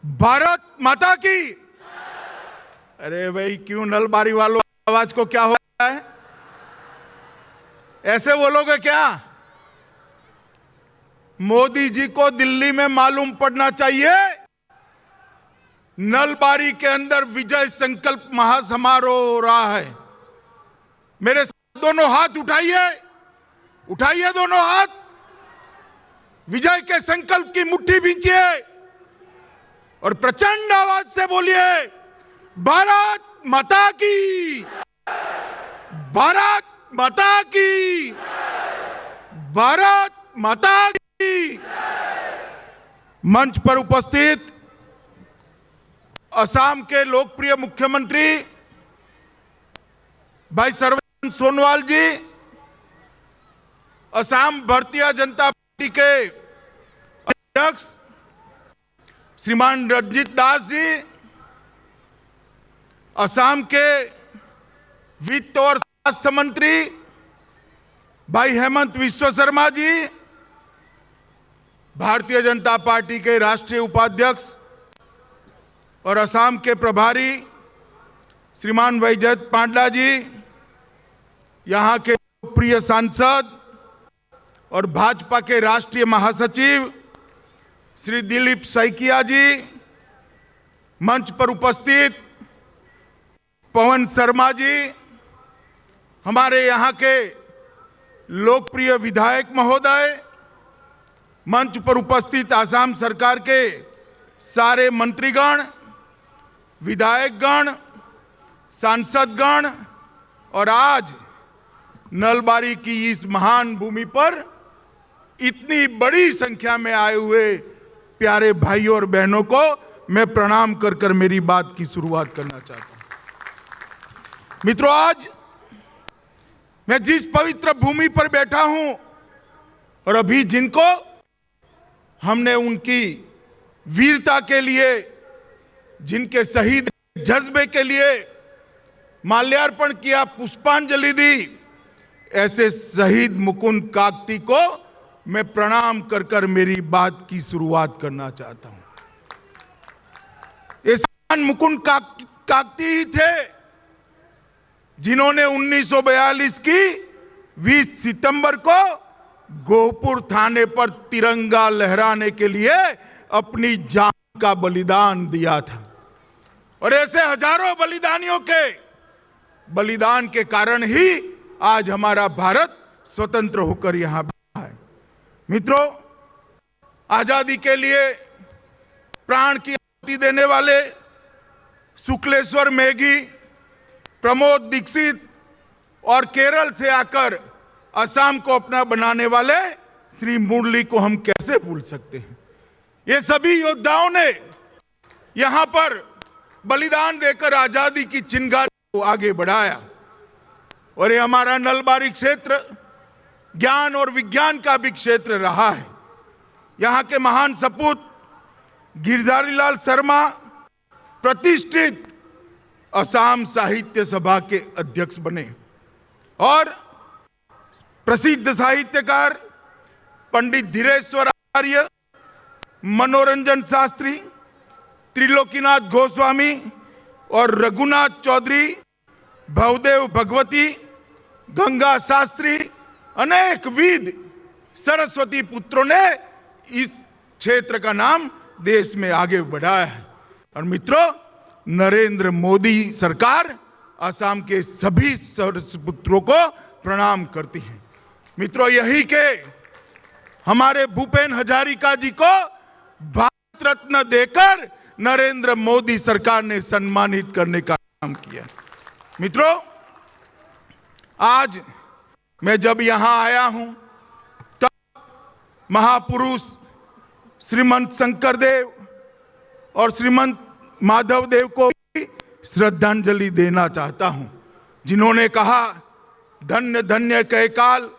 भारत माता की। अरे भाई क्यों नलबारी वालों आवाज को क्या हो रहा है? ऐसे बोलोगे क्या? मोदी जी को दिल्ली में मालूम पड़ना चाहिए, नलबारी के अंदर विजय संकल्प महासमारोह हो रहा है। मेरे साथ दोनों हाथ उठाइए, उठाइए दोनों हाथ, विजय के संकल्प की मुट्ठी भींचिए और प्रचंड आवाज से बोलिए, भारत माता की, भारत माता की, भारत माता की। मंच पर उपस्थित असम के लोकप्रिय मुख्यमंत्री भाई सर्बानंद सोनोवाल जी, असम भारतीय जनता पार्टी के अध्यक्ष श्रीमान रंजीत दास जी, असम के वित्त और स्वास्थ्य मंत्री भाई हेमंत विश्व शर्मा जी, भारतीय जनता पार्टी के राष्ट्रीय उपाध्यक्ष और असम के प्रभारी श्रीमान वैजयंत पांडला जी, यहां के प्रिय सांसद और भाजपा के राष्ट्रीय महासचिव श्री दिलीप सैकिया जी, मंच पर उपस्थित पवन शर्मा जी, हमारे यहां के लोकप्रिय विधायक महोदय, मंच पर उपस्थित आसाम सरकार के सारे मंत्रीगण, विधायकगण, सांसदगण और आज नलबारी की इस महान भूमि पर इतनी बड़ी संख्या में आए हुए प्यारे भाइयों और बहनों को मैं प्रणाम कर कर मेरी बात की शुरुआत करना चाहता हूं। मित्रों, आज मैं जिस पवित्र भूमि पर बैठा हूं और अभी जिनको हमने उनकी वीरता के लिए, जिनके शहीद जज्बे के लिए माल्यार्पण किया, पुष्पांजलि दी, ऐसे शहीद मुकुंद काकती को मैं प्रणाम कर कर मेरी बात की शुरुआत करना चाहता हूं। ये मुकुंद काकती ही थे जिन्होंने 1942 की 20 सितंबर को गोहपुर थाने पर तिरंगा लहराने के लिए अपनी जान का बलिदान दिया था। और ऐसे हजारों बलिदानियों के बलिदान के कारण ही आज हमारा भारत स्वतंत्र होकर यहां बैठा है। मित्रों, आजादी के लिए प्राण की आहुति देने वाले शुक्लेश्वर मेघी, प्रमोद दीक्षित और केरल से आकर असम को अपना बनाने वाले श्री मुरली को हम कैसे भूल सकते हैं। ये सभी योद्धाओं ने यहां पर बलिदान देकर आजादी की चिंगारी को आगे बढ़ाया। और ये हमारा नलबारी क्षेत्र ज्ञान और विज्ञान का भी क्षेत्र रहा है। यहां के महान सपूत गिरधारीलाल शर्मा प्रतिष्ठित असम साहित्य सभा के अध्यक्ष बने और प्रसिद्ध साहित्यकार पंडित धीरेश्वर आचार्य, मनोरंजन शास्त्री, त्रिलोकीनाथ गोस्वामी और रघुनाथ चौधरी, भवदेव भगवती, गंगा शास्त्री, अनेक विद सरस्वती पुत्रों ने इस क्षेत्र का नाम देश में आगे बढ़ाया है। और मित्रों, नरेंद्र मोदी सरकार असम के सभी सरस्वती पुत्रों को प्रणाम करती है। मित्रों, यही के हमारे भूपेन हजारिका जी को भारत रत्न देकर नरेंद्र मोदी सरकार ने सम्मानित करने का काम किया। मित्रों, आज मैं जब यहां आया हूं तब महापुरुष श्रीमंत शंकरदेव और श्रीमंत माधवदेव को भी श्रद्धांजलि देना चाहता हूं, जिन्होंने कहा, धन्य धन्य कैकाल,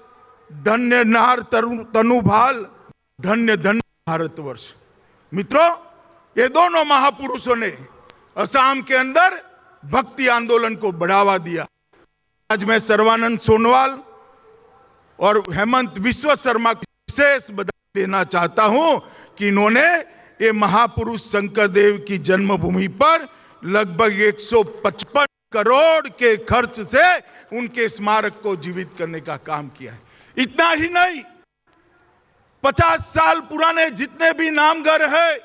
धन्य नार तनुभाल, धन्य धन्य भारतवर्ष। मित्रों, ये दोनों महापुरुषों ने असम के अंदर भक्ति आंदोलन को बढ़ावा दिया। आज मैं सर्बानंद सोनोवाल और हेमंत विश्व शर्मा को विशेष बधाई देना चाहता हूं कि इन्होंने ये महापुरुष शंकरदेव की जन्मभूमि पर लगभग 155 करोड़ के खर्च से उनके स्मारक को जीवित करने का काम किया है। इतना ही नहीं, 50 साल पुराने जितने भी नामघर है,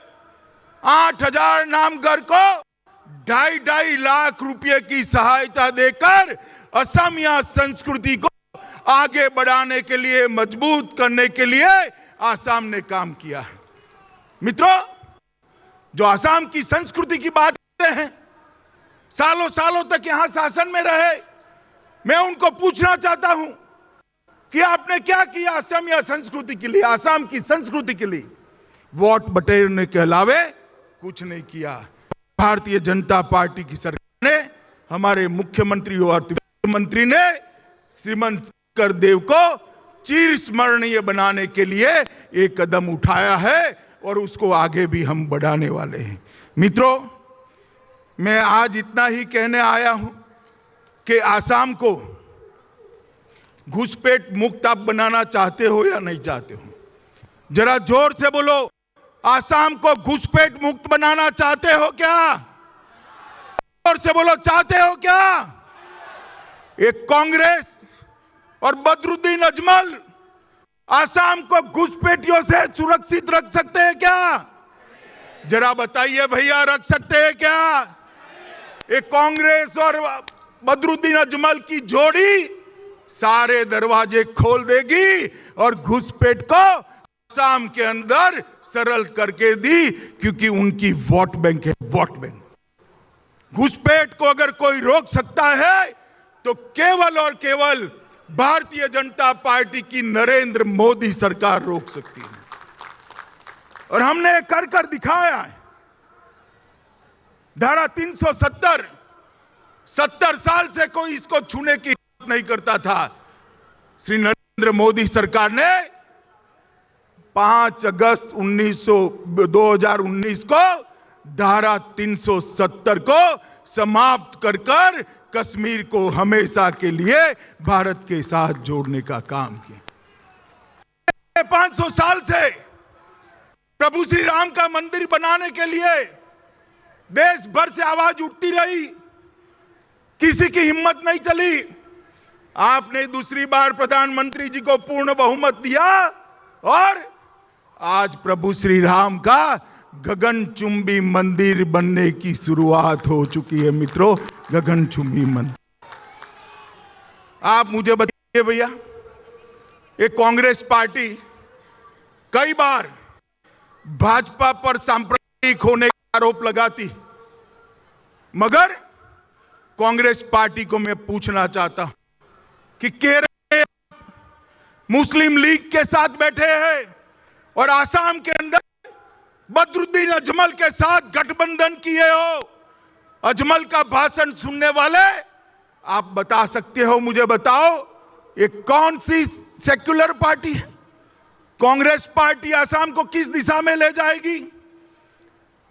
8000 नामघर को 2.5 लाख रुपए की सहायता देकर असमिया संस्कृति को आगे बढ़ाने के लिए, मजबूत करने के लिए आसाम ने काम किया है। मित्रों, जो आसाम की संस्कृति की बात करते हैं, सालों सालों तक यहां शासन में रहे, मैं उनको पूछना चाहता हूं कि आपने क्या किया असमिया संस्कृति के लिए, आसाम की संस्कृति के लिए? वोट बटेरने के अलावे कुछ नहीं किया। भारतीय जनता पार्टी की सरकार ने, हमारे मुख्यमंत्री और वित्त मंत्री ने श्रीमंत शंकरदेव को चिरस्मरणीय बनाने के लिए एक कदम उठाया है और उसको आगे भी हम बढ़ाने वाले हैं। मित्रों, मैं आज इतना ही कहने आया हूं कि आसाम को घुसपैठ मुक्त आप बनाना चाहते हो या नहीं चाहते हो? जरा जोर से बोलो, आसाम को घुसपैठ मुक्त बनाना चाहते हो क्या? जोर से बोलो, चाहते हो क्या? एक कांग्रेस और बदरुद्दीन अजमल आसाम को घुसपैठियों से सुरक्षित रख सकते हैं क्या? जरा बताइए भैया, रख सकते हैं क्या? एक कांग्रेस और बदरुद्दीन अजमल की जोड़ी सारे दरवाजे खोल देगी और घुसपैठ को आसाम के अंदर सरल करके दी, क्योंकि उनकी वोट बैंक है, वोट बैंक। घुसपैठ को अगर कोई रोक सकता है तो केवल और केवल भारतीय जनता पार्टी की नरेंद्र मोदी सरकार रोक सकती है, और हमने कर कर दिखाया है। धारा 370, 70 साल से कोई इसको छूने की हिम्मत नहीं करता था। श्री नरेंद्र मोदी सरकार ने 5 अगस्त 2019 को धारा 370 को समाप्त कर कर कश्मीर को हमेशा के लिए भारत के साथ जोड़ने का काम किया। 500 साल से प्रभु श्री राम का मंदिर बनाने के लिए देश भर से आवाज उठती रही, किसी की हिम्मत नहीं चली। आपने दूसरी बार प्रधानमंत्री जी को पूर्ण बहुमत दिया और आज प्रभु श्री राम का गगनचुंबी मंदिर बनने की शुरुआत हो चुकी है। मित्रों, गगनचुंबी मंदिर। आप मुझे बताइए भैया, एक कांग्रेस पार्टी कई बार भाजपा पर सांप्रदायिक होने का आरोप लगाती, मगर कांग्रेस पार्टी को मैं पूछना चाहता हूं कि केरल में मुस्लिम लीग के साथ बैठे हैं और आसाम के अंदर बदरुद्दीन अजमल के साथ गठबंधन किए हो। अजमल का भाषण सुनने वाले आप बता सकते हो, मुझे बताओ, ये कौन सी सेक्युलर पार्टी है? कांग्रेस पार्टी आसाम को किस दिशा में ले जाएगी?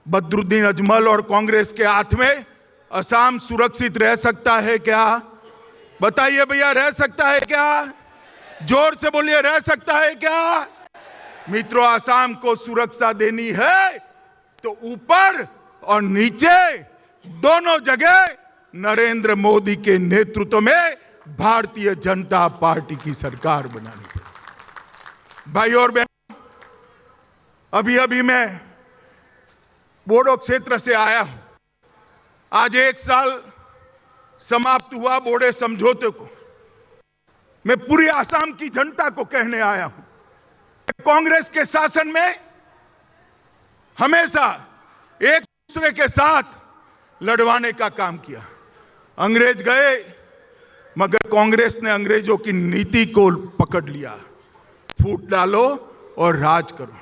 बदरुद्दीन अजमल और कांग्रेस के हाथ में आसाम सुरक्षित रह सकता है क्या? बताइए भैया, रह सकता है क्या? जोर से बोलिए, रह सकता है क्या? मित्रों, आसाम को सुरक्षा देनी है तो ऊपर और नीचे दोनों जगह नरेंद्र मोदी के नेतृत्व में भारतीय जनता पार्टी की सरकार बनानी है। भाई और बहन, अभी अभी मैं बोडो क्षेत्र से आया हूं। आज 1 साल समाप्त हुआ बोडो समझौते को। मैं पूरी आसाम की जनता को कहने आया हूं, कांग्रेस के शासन में हमेशा एक दूसरे के साथ लड़वाने का काम किया। अंग्रेज गए, मगर कांग्रेस ने अंग्रेजों की नीति को पकड़ लिया। फूट डालो और राज करो।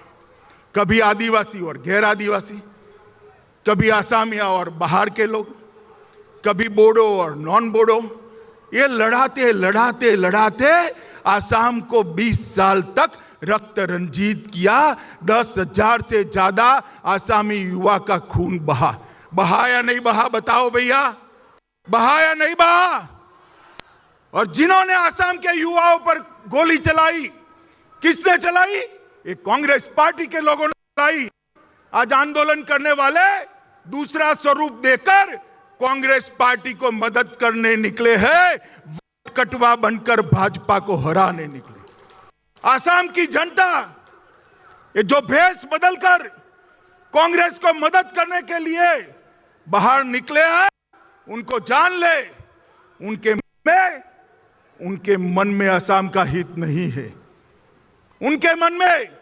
कभी आदिवासी और गैर आदिवासी, कभी आसामिया और बाहर के लोग, कभी बोडो और नॉन बोडो, ये लड़ाते लड़ाते लड़ाते आसाम को 20 साल तक रक्त रंजित किया। 10,000 से ज्यादा आसामी युवा का खून बहा। बहा या नहीं बहा? बताओ भैया, बहा या नहीं बहा? और जिन्होंने आसाम के युवाओं पर गोली चलाई, किसने चलाई? एक कांग्रेस पार्टी के लोगों ने चलाई। आज आंदोलन करने वाले दूसरा स्वरूप देकर कांग्रेस पार्टी को मदद करने निकले हैं, वोट कटवा बनकर भाजपा को हराने निकले। आसाम की जनता ये जो भेष बदलकर कांग्रेस को मदद करने के लिए बाहर निकले हैं, उनको जान ले, उनके मन में आसाम का हित नहीं है। उनके मन में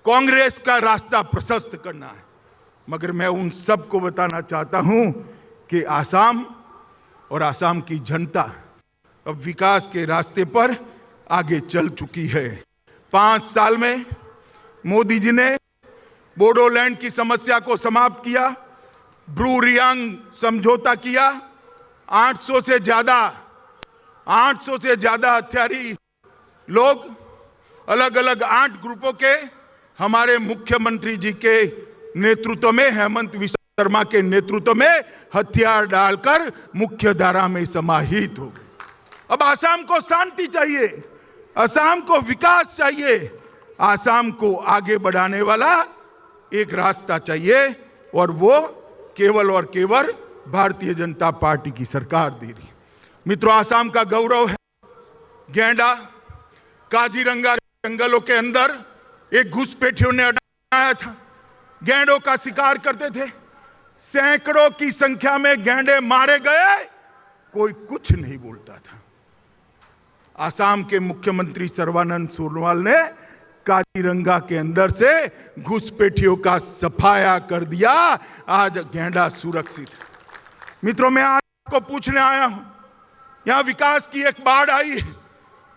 कांग्रेस का रास्ता प्रशस्त करना है। मगर मैं उन सबको बताना चाहता हूं कि आसाम और आसाम की जनता अब विकास के रास्ते पर आगे चल चुकी है। 5 साल में मोदी जी ने बोडोलैंड की समस्या को समाप्त किया, ब्रू रियांग समझौता किया, 800 से ज्यादा हथियारी लोग अलग अलग 8 ग्रुपों के हमारे मुख्यमंत्री जी के नेतृत्व में, हेमंत विश्व शर्मा के नेतृत्व में हथियार डालकर मुख्य धारा में समाहित हो गए। अब आसाम को शांति चाहिए, आसाम को विकास चाहिए, आसाम को आगे बढ़ाने वाला एक रास्ता चाहिए, और वो केवल और केवल भारतीय जनता पार्टी की सरकार दे रही है। मित्रों, आसाम का गौरव है गैंडा। काजीरंगा जंगलों के अंदर एक घुसपैठियों ने अड़ाया था, गैंडों का शिकार करते थे, सैकड़ों की संख्या में गैंडे मारे गए, कोई कुछ नहीं बोलता था। आसाम के मुख्यमंत्री सर्बानंद सोनोवाल ने काजीरंगा के अंदर से घुसपैठियों का सफाया कर दिया, आज गैंडा सुरक्षित है। मित्रों, मैं आपको पूछने आया हूं, यहां विकास की एक बाढ़ आई है,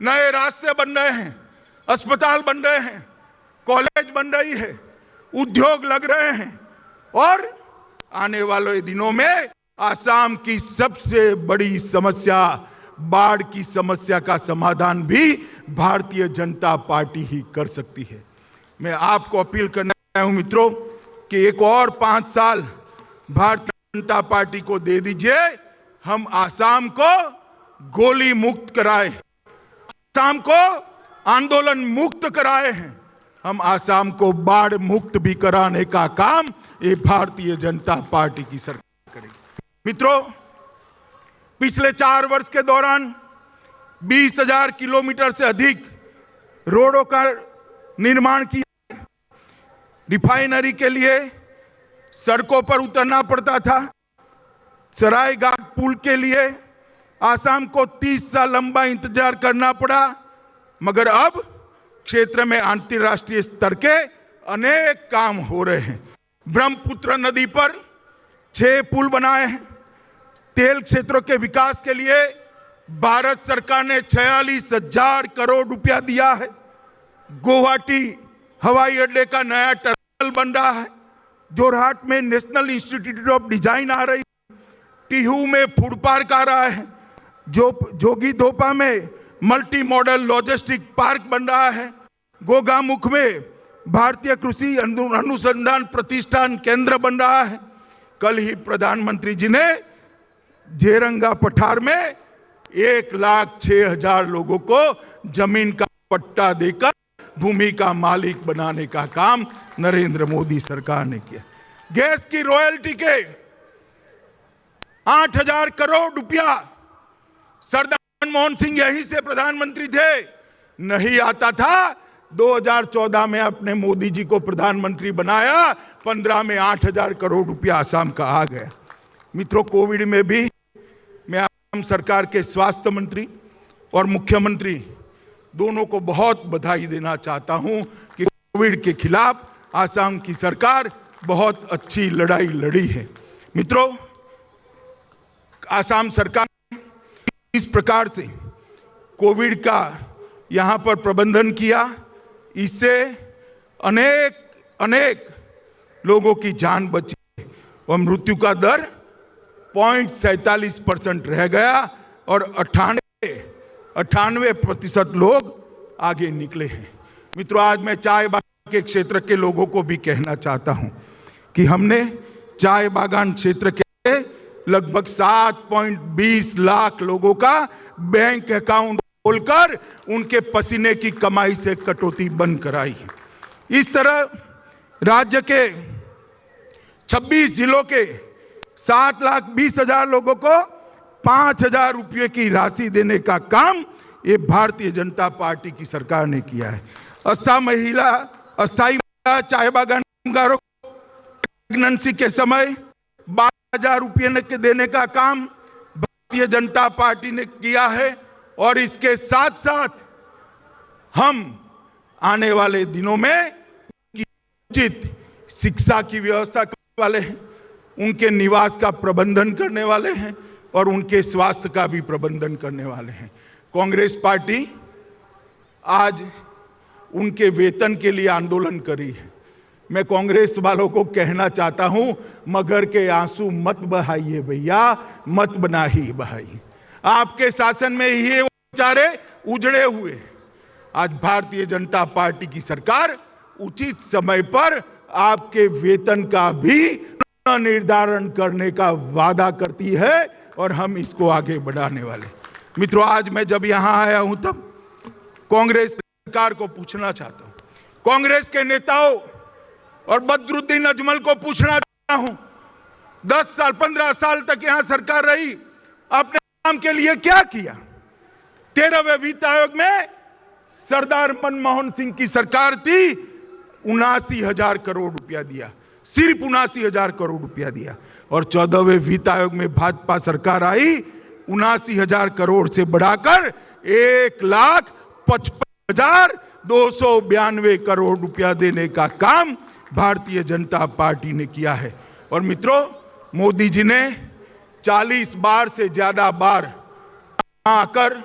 नए रास्ते बन रहे हैं, अस्पताल बन रहे हैं, कॉलेज बन रही है, उद्योग लग रहे हैं, और आने वाले दिनों में आसाम की सबसे बड़ी समस्या बाढ़ की समस्या का समाधान भी भारतीय जनता पार्टी ही कर सकती है। मैं आपको अपील करना चाहता हूं मित्रों कि एक और 5 साल भारतीय जनता पार्टी को दे दीजिए, हम आसाम को गोली मुक्त कराए, आसाम को आंदोलन मुक्त कराए हैं, हम आसाम को बाढ़ मुक्त भी कराने का काम ये भारतीय जनता पार्टी की सरकार करेगी। मित्रों, पिछले 4 वर्ष के दौरान 20,000 किलोमीटर से अधिक रोडों का निर्माण किया। रिफाइनरी के लिए सड़कों पर उतरना पड़ता था, सरायघाट पुल के लिए आसाम को 30 साल लंबा इंतजार करना पड़ा, मगर अब क्षेत्र में अंतर्राष्ट्रीय स्तर के अनेक काम हो रहे हैं। ब्रह्मपुत्र नदी पर 6 पुल बनाए हैं। तेल क्षेत्रों के विकास के लिए भारत सरकार ने 46,000 करोड़ रुपया दिया है। गुवाहाटी हवाई अड्डे का नया टर्मिनल बन रहा है, जोरहाट में नेशनल इंस्टीट्यूट ऑफ डिजाइन आ रही है, टिहू में फूड पार्क आ रहा है, जोगीघोपा में मल्टी मॉडल लॉजिस्टिक पार्क बन रहा है, गोगामुख में भारतीय कृषि अनुसंधान प्रतिष्ठान केंद्र बन रहा है। कल ही प्रधानमंत्री जी ने जेरंगा पठार में 1,06,000 लोगों को जमीन का पट्टा देकर भूमि का मालिक बनाने का काम नरेंद्र मोदी सरकार ने किया। गैस की रॉयल्टी के 8,000 करोड़ रुपया सरदार मनमोहन सिंह यहीं से प्रधानमंत्री थे, नहीं आता था। 2014 में अपने मोदी जी को प्रधानमंत्री बनाया, 15 में 8,000 करोड़ रुपया आसाम का आ गया। मित्रों, कोविड में भी मैं आसाम सरकार के स्वास्थ्य मंत्री और मुख्यमंत्री दोनों को बहुत बधाई देना चाहता हूं कि कोविड के खिलाफ आसाम की सरकार बहुत अच्छी लड़ाई लड़ी है। मित्रों, आसाम सरकार इस प्रकार से कोविड का यहां पर प्रबंधन किया, इससे अनेक लोगों की जान बची और मृत्यु का दर 0.47% रह गया और 98% लोग आगे निकले हैं। मित्रों, आज मैं चाय बागान के क्षेत्र के लोगों को भी कहना चाहता हूं कि हमने चाय बागान क्षेत्र के लगभग 7.20 लाख लोगों का बैंक अकाउंट खोलकर उनके पसीने की कमाई से कटौती बंद कराई। इस तरह राज्य के 26 जिलों के 7,20,000 लोगों को 5,000 रुपये की राशि देने का काम ये भारतीय जनता पार्टी की सरकार ने किया है। अस्थायी महिला चाय बागान कामगारों को प्रेगनेंसी के समय 12,000 रुपये देने का काम भारतीय जनता पार्टी ने किया है। और इसके साथ साथ हम आने वाले दिनों में उचित शिक्षा की व्यवस्था करने वाले हैं, उनके निवास का प्रबंधन करने वाले हैं और उनके स्वास्थ्य का भी प्रबंधन करने वाले हैं। कांग्रेस पार्टी आज उनके वेतन के लिए आंदोलन करी है। मैं कांग्रेस वालों को कहना चाहता हूं, मगर के आंसू मत बहाइए भैया, मत बहाइए। आपके शासन में ये बेचारे उजड़े हुए। आज भारतीय जनता पार्टी की सरकार उचित समय पर आपके वेतन का भी निर्धारण करने का वादा करती है और हम इसको आगे बढ़ाने वाले। मित्रों, आज मैं जब यहां आया हूं तब कांग्रेस सरकार को पूछना चाहता हूं, कांग्रेस के नेताओं और बदरुद्दीन अजमल को पूछना चाहता हूं, 10 साल 15 साल तक यहां सरकार रही, आपने काम के लिए क्या किया? 13वें वित्त आयोग में सरदार मनमोहन सिंह की सरकार थी, 79,000 करोड़ रुपया दिया, सिर्फ 79,000 करोड़ रुपया दिया। और 14वें वित्त आयोग में भाजपा सरकार आई, 79,000 करोड़ से बढ़ाकर 1,55,292 करोड़ रुपया देने का काम भारतीय जनता पार्टी ने किया है। और मित्रों, मोदी जी ने 40 बार से ज्यादा बार आकर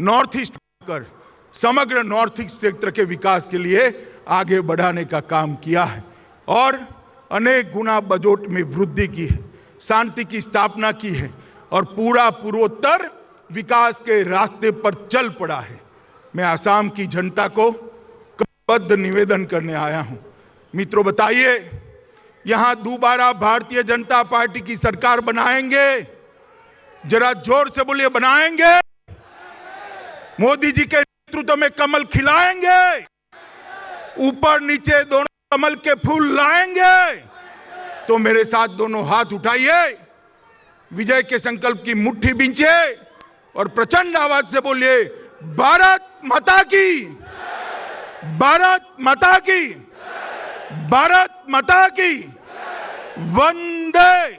नॉर्थ ईस्ट आकर समग्र नॉर्थ ईस्ट क्षेत्र के विकास के लिए आगे बढ़ाने का काम किया है और अनेक गुना बजट में वृद्धि की है, शांति की स्थापना की है और पूरा पूर्वोत्तर विकास के रास्ते पर चल पड़ा है। मैं असम की जनता को कटिबद्ध निवेदन करने आया हूं। मित्रों, बताइए, यहां दोबारा भारतीय जनता पार्टी की सरकार बनाएंगे? जरा जोर से बोलिए, बनाएंगे? मोदी जी के नेतृत्व में कमल खिलाएंगे? ऊपर नीचे दोनों कमल के फूल लाएंगे? तो मेरे साथ दोनों हाथ उठाइए, विजय के संकल्प की मुट्ठी बींचे और प्रचंड आवाज से बोलिए, भारत माता की, भारत माता की, भारत माता की, वंदे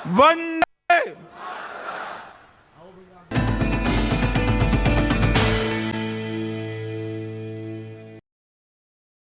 वंदे।